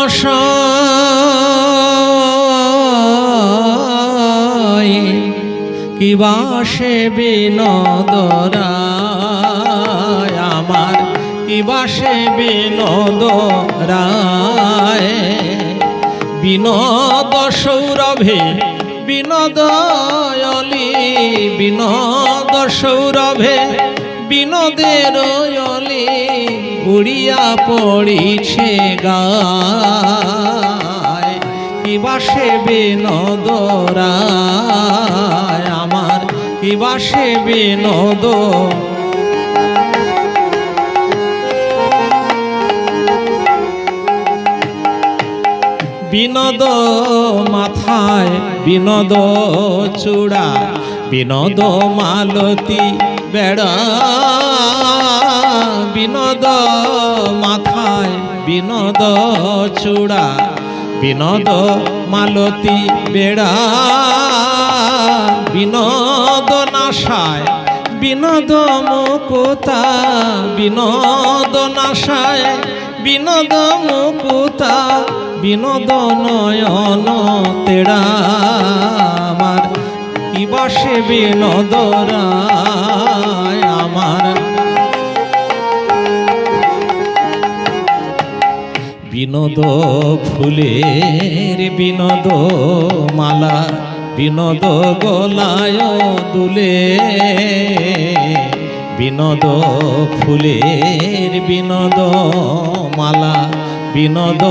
মশাই কিবা সে বিনোদ রায় আমার, কিবা সে বিনোদ রায়। বিনোদ সৌরভে বিনোদ অলি, বিনোদ সৌরভে বিনোদের অলি উড়িয়া পড়িছে গায়। কিবা সে বিনোদ রায় আমার, কিবা সে বিনোদ। বিনোদ মাথায় বিনোদ চূড়া, বিনোদ মালতী বেড়া। বিনোদ মাথায় বিনোদ চূড়া, বিনোদ মালতী বেড়া। বিনোদ নাশায় বিনোদ মুকুতা, বিনোদ নাশায় বিনোদ মুকুতা। বিনোদ নয়ন তেড়া আমার, কিবা সে বিনোদ রায় আমার। বিনোদ ফুলের বিনোদ মালা, বিনোদ গলায় দুলে। বিনোদ ফুলের বিনোদ মালা, বিনোদ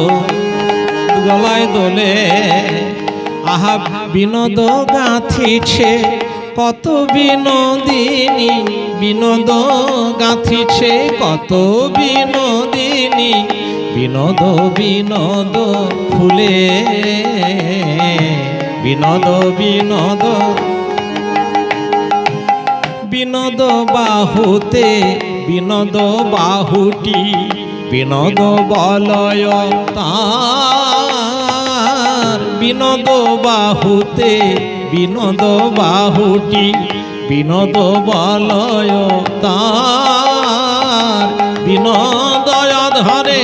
গলায় দোলে। আহা বিনোদ গাঁথিছে কত বিনোদিনী, বিনোদ গাঁথিছে কত বিনোদিনী। বিনোদ বিনোদ ফুলে, বিনোদ বিনোদ। বিনোদ বাহুতে বিনোদ বাহুটি, বিনোদ বলয় তার। বিনোদ বাহুতে বিনোদ বাহুটি, বিনোদ বলয় তার। বিনোদয় ধরে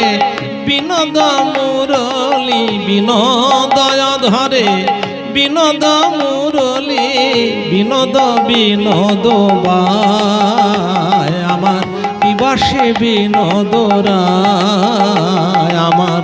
বিনোদ মুরলী, বিনোদয় ধরে বিনোদ মুরলী। বিনোদ বিনোদ বায় আমার, কিবা সে বিনোদ রায় আমার।